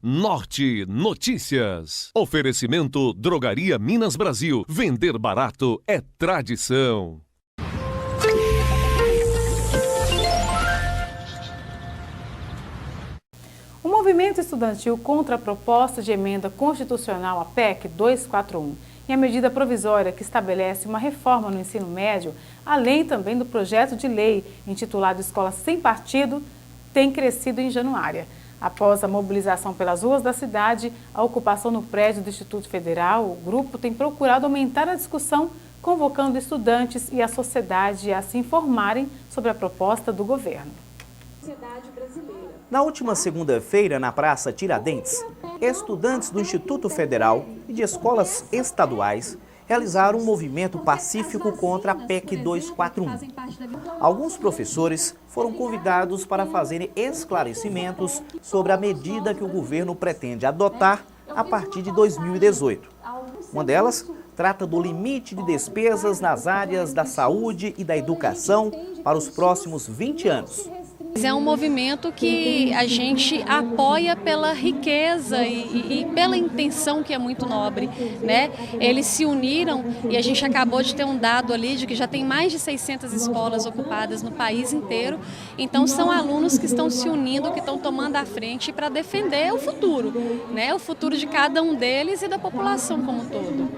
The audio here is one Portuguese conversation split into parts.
Norte Notícias. Oferecimento Drogaria Minas Brasil. Vender barato é tradição. O movimento estudantil contra a proposta de emenda constitucional, a PEC 241, e a medida provisória que estabelece uma reforma no ensino médio, além também do projeto de lei intitulado Escola Sem Partido, tem crescido em Januária. Após a mobilização pelas ruas da cidade, a ocupação no prédio do Instituto Federal, o grupo tem procurado aumentar a discussão, convocando estudantes e a sociedade a se informarem sobre a proposta do governo. Na última segunda-feira, na Praça Tiradentes, estudantes do Instituto Federal e de escolas estaduais realizaram um movimento pacífico contra a PEC 241. Alguns professores foram convidados para fazerem esclarecimentos sobre a medida que o governo pretende adotar a partir de 2018. Uma delas trata do limite de despesas nas áreas da saúde e da educação para os próximos 20 anos. É um movimento que a gente apoia pela riqueza e pela intenção que é muito nobre, né? Eles se uniram e a gente acabou de ter um dado ali de que já tem mais de 600 escolas ocupadas no país inteiro. Então são alunos que estão se unindo, que estão tomando a frente para defender o futuro, né? O futuro de cada um deles e da população como um todo.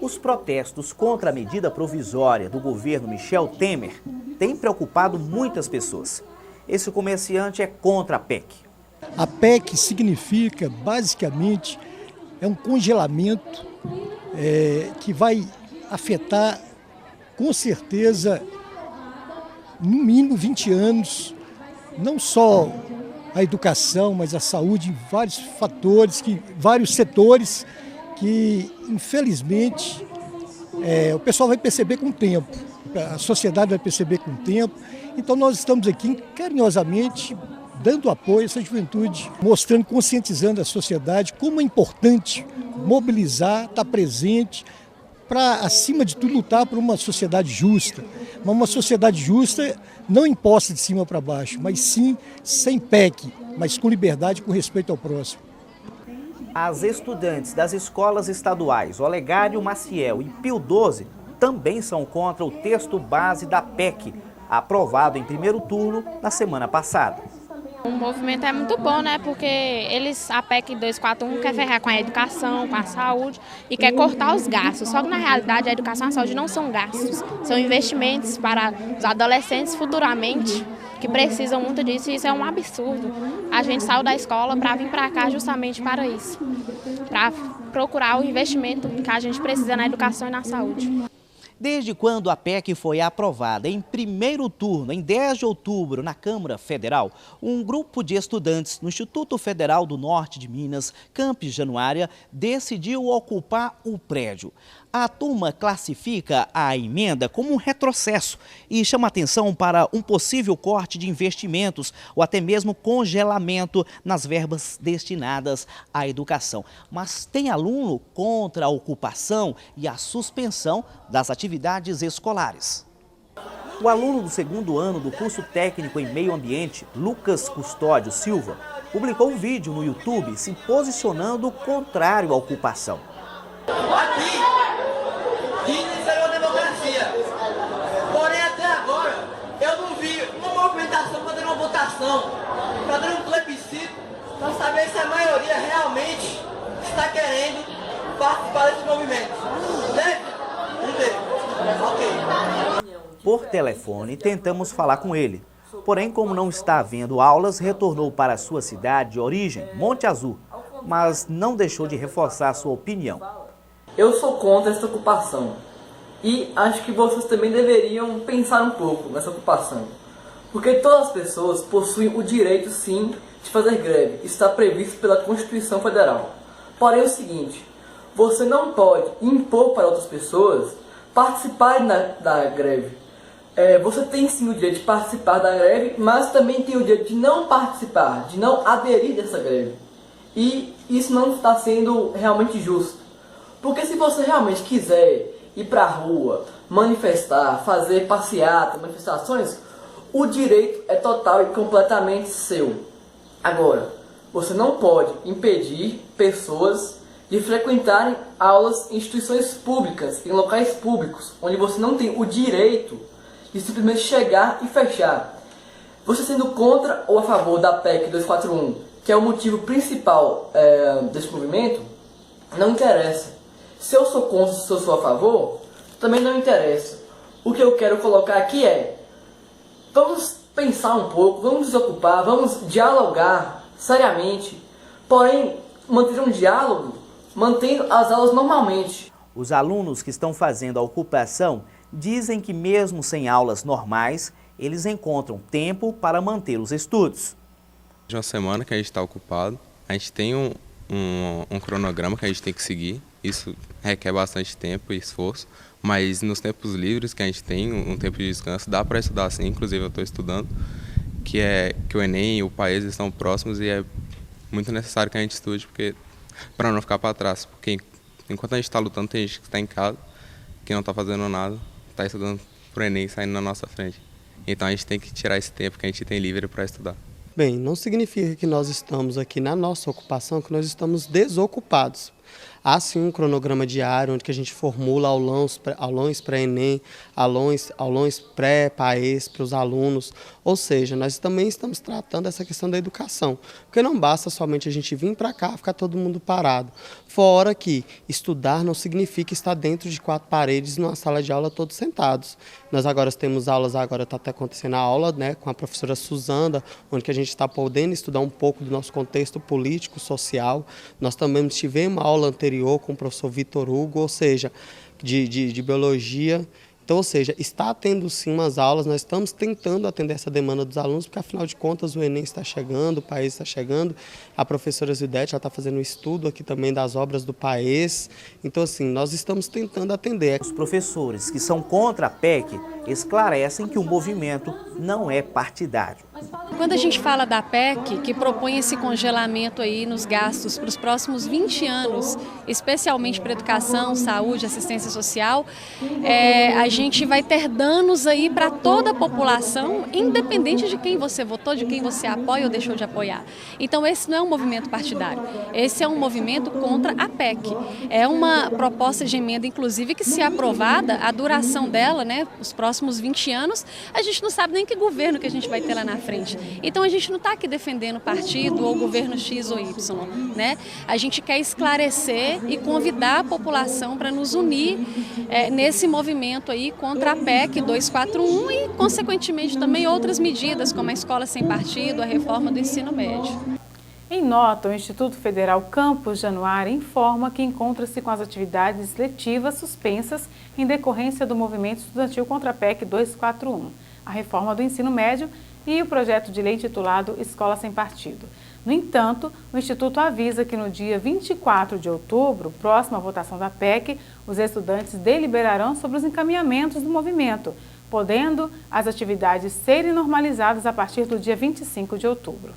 Os protestos contra a medida provisória do governo Michel Temer têm preocupado muitas pessoas. Esse comerciante é contra a PEC. A PEC significa, basicamente, um congelamento que vai afetar, com certeza, no mínimo 20 anos, não só a educação, mas a saúde, em vários fatores, vários setores que, infelizmente, o pessoal vai perceber com o tempo, a sociedade vai perceber com o tempo. Então nós estamos aqui carinhosamente dando apoio a essa juventude, mostrando, conscientizando a sociedade como é importante mobilizar, estar presente, para, acima de tudo, lutar por uma sociedade justa. Mas uma sociedade justa não imposta de cima para baixo, mas sim sem PEC, mas com liberdade e com respeito ao próximo. As estudantes das escolas estaduais Olegário Maciel e Pio XII também são contra o texto base da PEC, aprovado em primeiro turno na semana passada. O movimento é muito bom, né? Porque a PEC 241 quer ferrar com a educação, com a saúde e quer cortar os gastos. Só que na realidade a educação e a saúde não são gastos, são investimentos para os adolescentes futuramente que precisam muito disso, e isso é um absurdo. A gente saiu da escola para vir para cá justamente para isso, para procurar o investimento que a gente precisa na educação e na saúde. Desde quando a PEC foi aprovada em primeiro turno, em 10 de outubro, na Câmara Federal, um grupo de estudantes no Instituto Federal do Norte de Minas, Campus Januária, decidiu ocupar o prédio. A turma classifica a emenda como um retrocesso e chama atenção para um possível corte de investimentos ou até mesmo congelamento nas verbas destinadas à educação. Mas tem aluno contra a ocupação e a suspensão das atividades escolares. O aluno do segundo ano do curso técnico em meio ambiente, Lucas Custódio Silva, publicou um vídeo no YouTube se posicionando contrário à ocupação. Iniciou a democracia. Porém, até agora, eu não vi uma movimentação fazendo uma votação, fazendo um plebiscito, para saber se a maioria realmente está querendo participar desse movimento. Deve? Não deve. Ok. Por telefone, tentamos falar com ele. Porém, como não está havendo aulas, retornou para a sua cidade de origem, Monte Azul, mas não deixou de reforçar sua opinião. Eu sou contra essa ocupação e acho que vocês também deveriam pensar um pouco nessa ocupação. Porque todas as pessoas possuem o direito, sim, de fazer greve. Isso está previsto pela Constituição Federal. Porém, é o seguinte, você não pode impor para outras pessoas participarem da greve. Você tem sim o direito de participar da greve, mas também tem o direito de não participar, de não aderir dessa greve. E isso não está sendo realmente justo. Porque se você realmente quiser ir para a rua, manifestar, fazer passeata, manifestações, o direito é total e completamente seu. Agora, você não pode impedir pessoas de frequentarem aulas em instituições públicas, em locais públicos, onde você não tem o direito de simplesmente chegar e fechar. Você sendo contra ou a favor da PEC 241, que é o motivo principal desse movimento, não interessa. Se eu sou contra, se eu sou a favor, também não interessa. O que eu quero colocar aqui é, vamos pensar um pouco, vamos desocupar, vamos dialogar seriamente, porém manter um diálogo, mantendo as aulas normalmente. Os alunos que estão fazendo a ocupação dizem que mesmo sem aulas normais, eles encontram tempo para manter os estudos. De uma semana que a gente está ocupado, a gente tem um cronograma que a gente tem que seguir. Isso requer bastante tempo e esforço, mas nos tempos livres que a gente tem, um tempo de descanso, dá para estudar sim. Inclusive eu estou estudando, que o Enem e o país estão próximos e é muito necessário que a gente estude para não ficar para trás. Porque enquanto a gente está lutando, tem gente que está em casa, que não está fazendo nada, está estudando para o Enem saindo na nossa frente. Então a gente tem que tirar esse tempo que a gente tem livre para estudar. Bem, não significa que nós estamos aqui na nossa ocupação, que nós estamos desocupados. Há sim um cronograma diário onde que a gente formula aulões pré-ENEM, aulões pré-PAES para os alunos. Ou seja, nós também estamos tratando essa questão da educação. Porque não basta somente a gente vir para cá e ficar todo mundo parado. Fora que estudar não significa estar dentro de 4 paredes numa sala de aula todos sentados. Nós agora temos aulas, agora está até acontecendo a aula, né, com a professora Suzanda, onde que a gente está podendo estudar um pouco do nosso contexto político, social. Nós também tivemos uma aula anterior com o professor Vitor Hugo, ou seja, de biologia. Então, ou seja, está tendo sim umas aulas, nós estamos tentando atender essa demanda dos alunos, porque afinal de contas o Enem está chegando, o país está chegando, a professora Zildete está fazendo um estudo aqui também das obras do país, então assim, nós estamos tentando atender. Os professores que são contra a PEC esclarecem que o movimento não é partidário. Quando a gente fala da PEC, que propõe esse congelamento aí nos gastos para os próximos 20 anos, especialmente para educação, saúde, assistência social, a gente vai ter danos aí para toda a população, independente de quem você votou, de quem você apoia ou deixou de apoiar. Então esse não é um movimento partidário, esse é um movimento contra a PEC. É uma proposta de emenda, inclusive, que se aprovada, a duração dela, né, os próximos 20 anos, a gente não sabe nem que governo que a gente vai ter lá na frente. Então a gente não está aqui defendendo partido ou governo X ou Y, né? A gente quer esclarecer e convidar a população para nos unir nesse movimento aí contra a PEC 241 e, consequentemente, também outras medidas, como a escola sem partido, a reforma do ensino médio. Em nota, o Instituto Federal Campus Januária informa que encontra-se com as atividades letivas suspensas em decorrência do movimento estudantil contra a PEC 241, a reforma do ensino médio e o projeto de lei intitulado Escola Sem Partido. No entanto, o Instituto avisa que no dia 24 de outubro, próximo à votação da PEC, os estudantes deliberarão sobre os encaminhamentos do movimento, podendo as atividades serem normalizadas a partir do dia 25 de outubro.